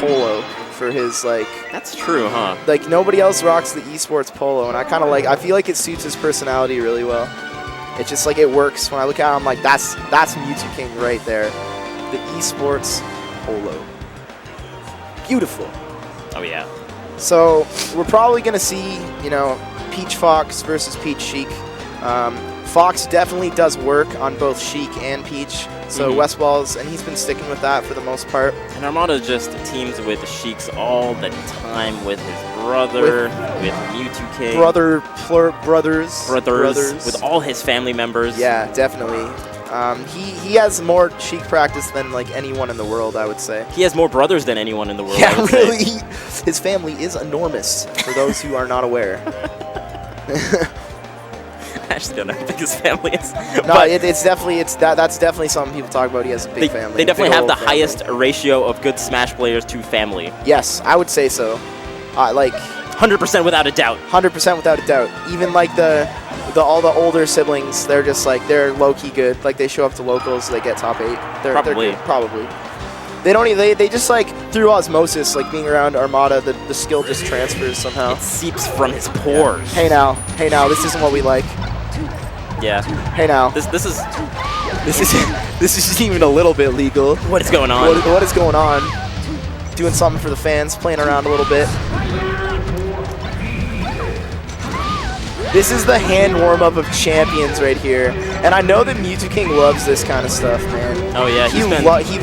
polo for his, like... That's true, huh? Like, nobody else rocks the esports polo, and I feel like it suits his personality really well. It's just like, it works. When I look at it, I'm like, that's Mew2King right there. The esports polo. Beautiful. Oh, yeah. So, we're probably going to see, you know, Peach Fox versus Peach Sheik. Fox definitely does work on both Sheik and Peach. So Westballz, and he's been sticking with that for the most part. And Armada just teams with Sheiks all the time with his brother, with Mew2King. Brothers. With all his family members. Yeah, definitely. He has more Sheik practice than like anyone in the world, I would say. He has more brothers than anyone in the world. Yeah, really. His family is enormous, for those who are not aware. I actually don't know how big his family is. No, it's definitely that's definitely something people talk about. He has a big family. They definitely have the highest ratio of good Smash players to family. Yes, I would say so. Like 100% without a doubt. 100% without a doubt. Even like all the older siblings, they're just like they're low key good. Like they show up to locals, they get top 8. They're good, probably. They don't even, they just like through osmosis, like being around Armada, the skill just transfers somehow. It seeps from his pores. Hey now, this isn't what we like. Yeah. Hey now. This isn't even a little bit legal. What is going on? What is going on? Doing something for the fans, playing around a little bit. This is the hand warm-up of champions right here. And I know that Mew2King loves this kind of stuff, man. Oh yeah, he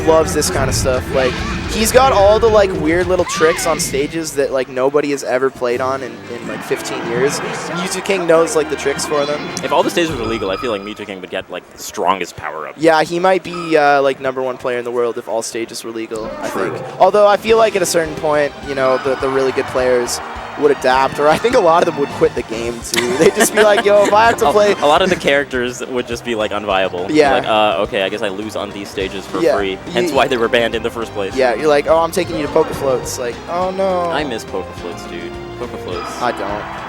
loves this kind of stuff. Like, he's got all the like weird little tricks on stages that like nobody has ever played on in like 15 years. Mew2King knows like the tricks for them. If all the stages were legal, I feel like Mew2King would get like the strongest power-up. Yeah, he might be like #1 player in the world if all stages were legal, I think. Although I feel like at a certain point, you know, the really good players would adapt, or I think a lot of them would quit the game too. They'd just be like, yo, if I have to play... A lot of the characters would just be like unviable. Yeah. Like, okay, I guess I lose on these stages for free. Hence why they were banned in the first place. Yeah, you're like, oh, I'm taking you to Poke Floats. Like, oh no. I miss Poke Floats, dude. Poke Floats. I don't.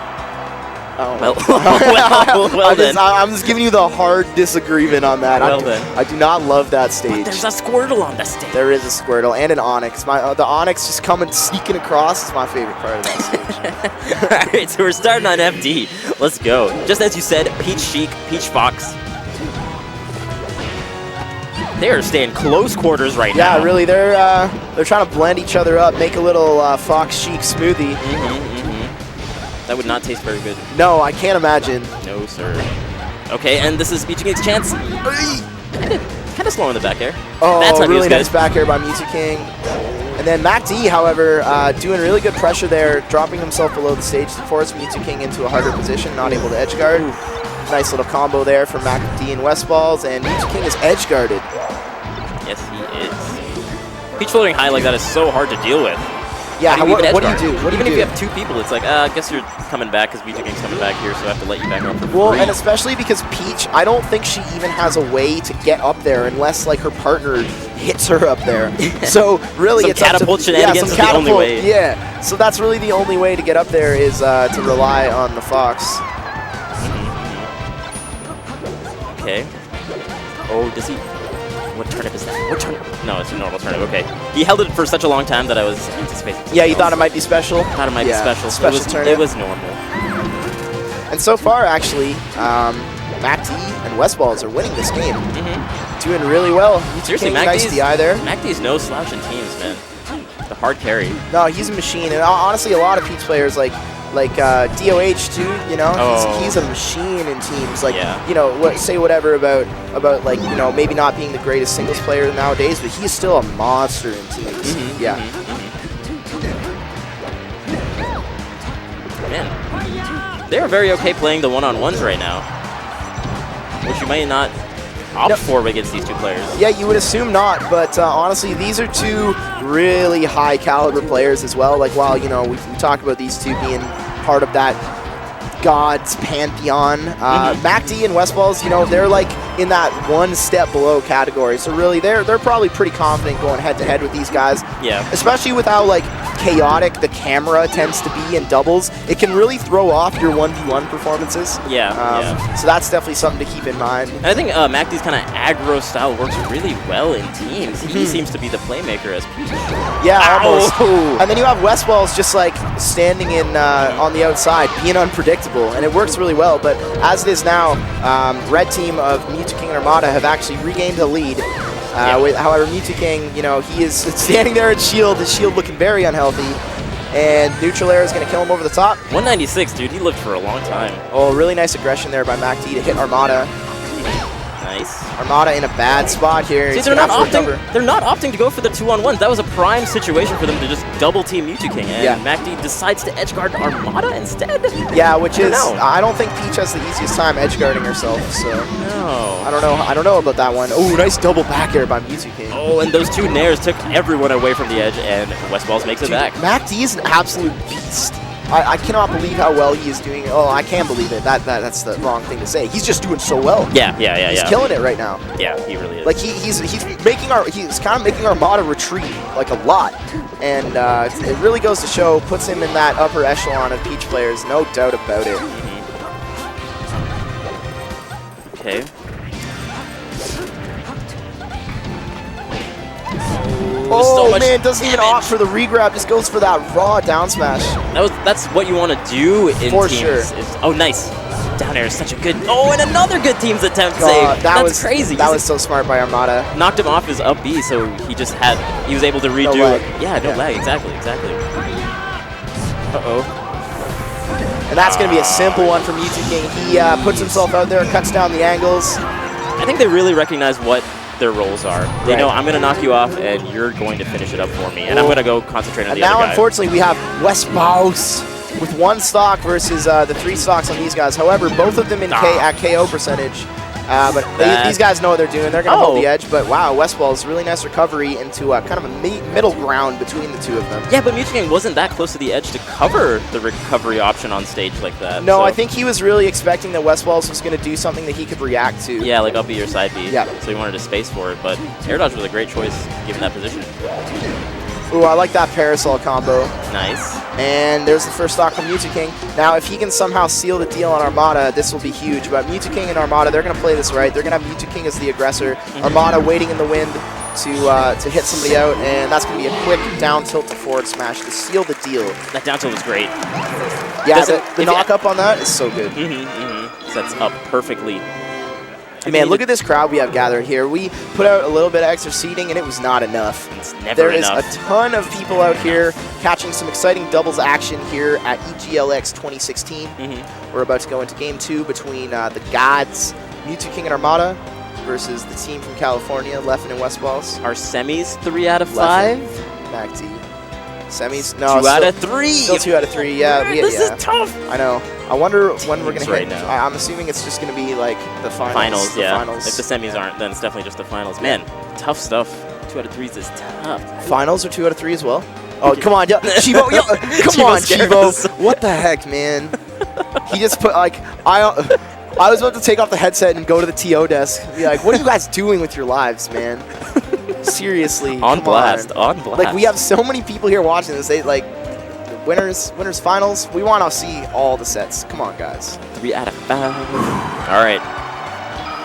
Well then. I'm just giving you the hard disagreement on that. Well then. I do not love that stage. But there's a Squirtle on the stage. There is a Squirtle and an Onyx. The Onyx just coming sneaking across is my favorite part of that stage. Alright, so we're starting on FD. Let's go. Just as you said, Peach Sheik, Peach Fox. They are staying close quarters right now. Yeah, really, they're trying to blend each other up, make a little Fox Sheik smoothie. That would not taste very good. No, I can't imagine. No, sir. Okay, and this is Mew2King's chance. Kind of slow in the back air. Oh, that's not really nice back air by Mew2King. And then MacD, however, doing really good pressure there, dropping himself below the stage to force Mew2King into a harder position, not able to edge guard. Nice little combo there from MacD and Westballz, and Mew2King is edge guarded. Yes, he is. Peach floating high like that is so hard to deal with. Yeah, what do you do? Even if you have 2 people, it's like, I guess you're coming back because Mew2King's coming back here, so I have to let you back up for free. Well, and especially because Peach, I don't think she even has a way to get up there unless like her partner hits her up there. So really, some it's catapult shenanigans is the only way. Yeah, so that's really the only way to get up there is to rely on the Fox. Okay. Oh, does he? What turnip is that? What turnip? No, it's a normal turnip. Okay. He held it for such a long time that I was anticipating. Yeah, you thought it might be special? Thought it might be special. Special turnip. It was normal. And so far, actually, MacD and Westballz are winning this game. Doing really well. Seriously, nice DI there. MacD's no slouch in teams, man. The hard carry. No, he's a machine. And honestly, a lot of Peach players like DOH too, you know, he's a machine in teams. Like, you know, say whatever about like, you know, maybe not being the greatest singles player nowadays, but he's still a monster in teams. Man, they're very okay playing the one-on-ones right now, which you might not opt for against these 2 players. Yeah, you would assume not, but honestly, these are 2 really high caliber players as well. Like, while, you know, we talk about these 2 being part of that God's pantheon, MacD and Westballz, you know, they're like in that 1 step below category. So really, they're probably pretty confident going head to head with these guys. Yeah. Especially with how like chaotic the camera tends to be in doubles, it can really throw off your 1v1 performances. Yeah, So that's definitely something to keep in mind. And I think MacD's kind of aggro style works really well in teams. He seems to be the playmaker as Peach. Yeah, almost. And then you have Westballz just like standing in on the outside, being unpredictable, and it works really well. But as it is now, red team of Mew2King and Armada have actually regained the lead. However, Mew2King, you know, he is standing there at shield, his shield looking very unhealthy, and neutral air is going to kill him over the top. 196, dude, he lived for a long time. Oh, really nice aggression there by MacD to hit Armada. Nice. Armada in a bad spot here. See, they're not opting to go for the 2-on-1s. That was a prime situation for them to just double team Mew2King, and MacD decides to edgeguard Armada instead. Yeah, which is I don't think Peach has the easiest time edgeguarding herself. So no, I don't know about that one. Oh, nice double back air by Mew2King. Oh, and those 2 nairs took everyone away from the edge, and Westballz makes it back. MacD is an absolute beast. I cannot believe how well he is doing. Oh, I can't believe it. That's the wrong thing to say. He's just doing so well. He's killing it right now. Yeah, he really is. Like he's kind of making Armada retreat like a lot, and it really goes to show, puts him in that upper echelon of Peach players, no doubt about it. Okay. Oh so man, doesn't even opt for the regrab, just goes for that raw down smash. That's what you want to do in for teams. Sure. Oh, nice. Down air is such a good. Oh, and another good team's attempt save. That's crazy. That was so smart by Armada. Knocked him off his up B, so he was able to redo. No lag. Yeah, no lag. Exactly. And that's going to be a simple one from Mew2King. He puts himself out there, cuts down the angles. I think they really recognize what their roles are. They know I'm going to knock you off, and you're going to finish it up for me, and I'm going to go concentrate on the other guy. And now, unfortunately, we have Westballz with 1 stock versus the 3 stocks on these guys. However, both of them at KO percentage. But these guys know what they're doing. They're going to hold the edge. But wow, Westballz, really nice recovery into kind of a middle ground between the 2 of them. Yeah, but Mew2King wasn't that close to the edge to cover the recovery option on stage like that. No, so I think he was really expecting that Westballz was going to do something that he could react to. Yeah, like up B or side B. Yeah. So he wanted to space for it. But air dodge was a great choice given that position. Ooh, I like that parasol combo. Nice. And there's the first stock from Mew2King. Now, if he can somehow seal the deal on Armada, this will be huge. But Mew2King and Armada, they're going to play this right. They're going to have Mew2King as the aggressor. Armada waiting in the wind to hit somebody out. And that's going to be a quick down tilt to forward smash to seal the deal. That down tilt was great. Yeah, the knock-up on that is so good. Sets up perfectly. Man, look at this crowd we have gathered here. We put out a little bit of extra seating, and it was not enough. It's never there enough. Is a ton of people out here catching some exciting doubles action here at EGLX 2016. We're about to go into Game 2 between the gods, Mew2King and Armada, versus the team from California, Leffen and Westballz. Our semis 3 out of 5? MacD. Semis? No, 2 out of 3! Still 2 out of 3, yeah. This is tough! I know. I wonder when we're going to hit. Now. I'm assuming it's just going to be like the finals. Finals, yeah. Finals. If the semis aren't, then it's definitely just the finals. Man, tough stuff. 2 out of 3s is tough. Finals are 2 out of 3 as well? Oh, come on, Chivo, come on, Chivo. What the heck, man? He just put, like, I was about to take off the headset and go to the TO desk and be like, what are you guys doing with your lives, man? Seriously. On blast. Like, we have so many people here watching this. They, like, winners, finals. We want to see all the sets. Come on, guys. 3 out of 5. All right.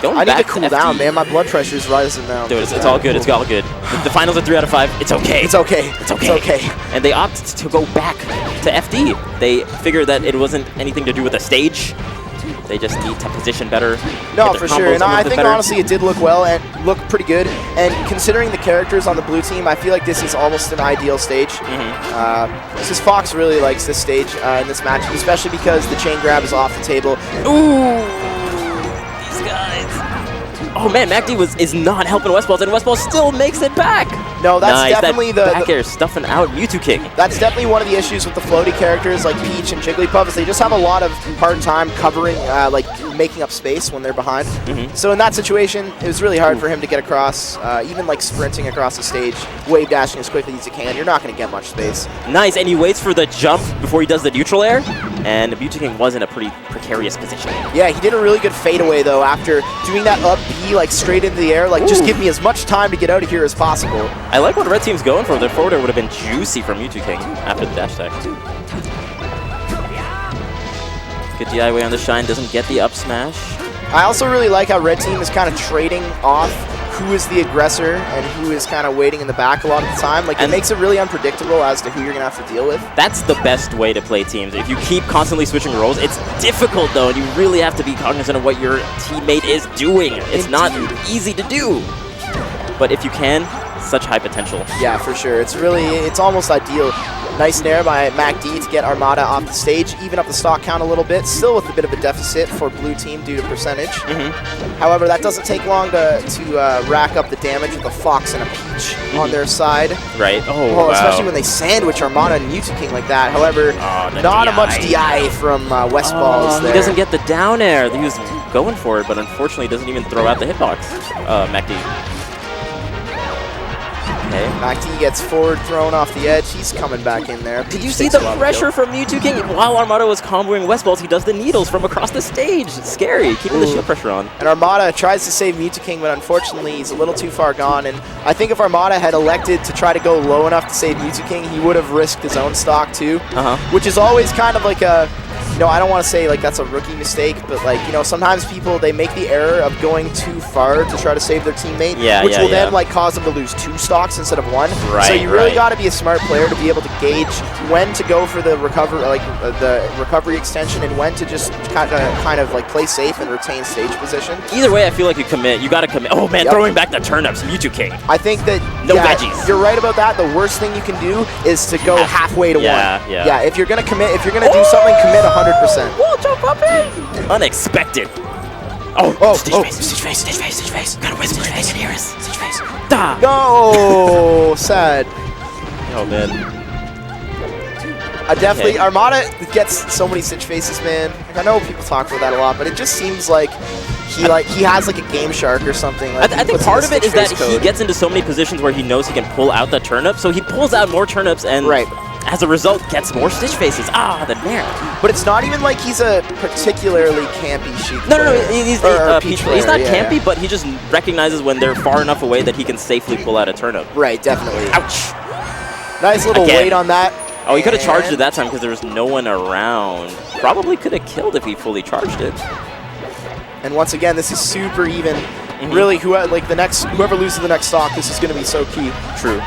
I need to cool down, man. My blood pressure is rising now. Dude, it's all good. It's all good. The finals are 3 out of 5. It's okay. It's okay. It's okay. It's okay. And they opted to go back to FD. They figured that it wasn't anything to do with the stage. They just need to position better. No, for sure. And I think, honestly, it did look well and look pretty good. And considering the characters on the blue team, I feel like this is almost an ideal stage. Because Fox really likes this stage in this match, especially because the chain grab is off the table. Ooh! These guys. Oh, man, MacD is not helping Westballz, and Westballz still makes it back. No, that's definitely that back air stuffing out Mew2King. That's definitely one of the issues with the floaty characters like Peach and Jigglypuff is they just have a lot of hard time covering, like making up space when they're behind. So in that situation, it was really hard for him to get across, even like sprinting across the stage, wave dashing as quickly as you can. You're not going to get much space. Nice, and he waits for the jump before he does the neutral air, and Mew2King was in a pretty precarious position. Yeah, he did a really good fadeaway though after doing that up B like straight into the air. Like, just give me as much time to get out of here as possible. I like what red team's going for. Their forward air would have been juicy from Mew2King after the dash tech. Good DI on the shine, doesn't get the up smash. I also really like how red team is kind of trading off who is the aggressor and who is kind of waiting in the back a lot of the time. Like, it makes it really unpredictable as to who you're going to have to deal with. That's the best way to play teams. If you keep constantly switching roles, it's difficult though, and you really have to be cognizant of what your teammate is doing. It's not easy to do. But if you can, such high potential. Yeah, for sure. It's almost ideal. Nice nair by MacD to get Armada off the stage, even up the stock count a little bit, still with a bit of a deficit for blue team due to percentage. However, that doesn't take long to rack up the damage with a Fox and a Peach on their side. Right. Oh, wow. Especially when they sandwich Armada and Mew2King like that. However, not a much DI from Westballz there. He doesn't get the down air. He was going for it, but unfortunately doesn't even throw out the hitbox. MacD. Okay. MacD gets forward thrown off the edge. He's coming back in there. Did you see the pressure from Mew2King? While Armada was comboing Westballz, he does the needles from across the stage. It's scary, keeping the shield pressure on. And Armada tries to save Mew2King, but unfortunately he's a little too far gone. And I think if Armada had elected to try to go low enough to save Mew2King, he would have risked his own stock too. Which is always kind of like a, you know, I don't want to say like that's a rookie mistake, but like, you know, sometimes people, they make the error of going too far to try to save their teammate, which will then like cause them to lose 2 stocks instead of 1. So you really got to be a smart player to be able to gauge when to go for the recovery extension and when to just kind of like play safe and retain stage position. Either way, I feel like you got to commit. Oh man, throwing back the turnips, Mew2King. I think that no veggies. You're right about that. The worst thing you can do is to go halfway to 1. Yeah. If you're gonna commit, if you're gonna do something, commit 100%. Wall jump up in. Unexpected. Stage face. Gotta whisper it, they can hear us. Stage face. Da. No, sad. Oh man. I definitely Armada gets so many stitch faces, man. Like, I know people talk about that a lot, but it just seems like he has like a Game Shark or something. Like, I think part of it is that he gets into so many positions where he knows he can pull out the turnip, so he pulls out more turnips and as a result gets more stitch faces. The nair. But it's not even like he's a particularly campy Sheik. No, he's not campy, but he just recognizes when they're far enough away that he can safely pull out a turnip. Right, definitely. Ouch. Nice little weight on that. Oh, he could have charged it that time because there was no one around. Probably could have killed if he fully charged it. And once again, this is super even. Really, whoever loses the next stock, this is going to be so key. True.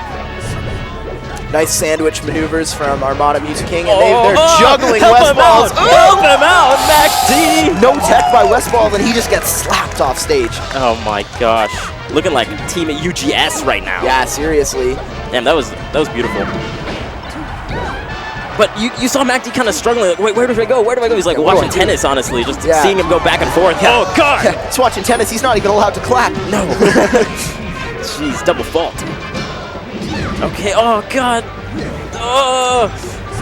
Nice sandwich maneuvers from Armada Mew2King, and they're juggling Westballz. Help him out, MacD! No tech by Westballz, and he just gets slapped off stage. Oh my gosh. Looking like team at UGS right now. Yeah, seriously. Damn, that was beautiful. But you saw MacD kind of struggling, like, wait, where do I go? Where do I go? He's like watching tennis, honestly, just seeing him go back and forth. Oh, God! Yeah, he's watching tennis. He's not even allowed to clap. No. Jeez, double fault. Okay, oh, God. Oh,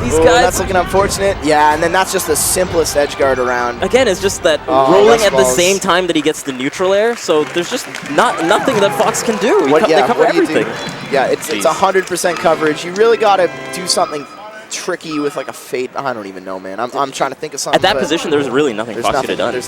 these guys. That's looking unfortunate. Yeah, and then that's just the simplest edge guard around. Again, it's just that rolling at the same time that he gets the neutral air, so there's just nothing that Fox can do. They cover everything. Yeah, it's 100% coverage. You really got to do something tricky with like a fade. I don't even know, man. I'm trying to think of something. At that position, there's really nothing Fox could have done.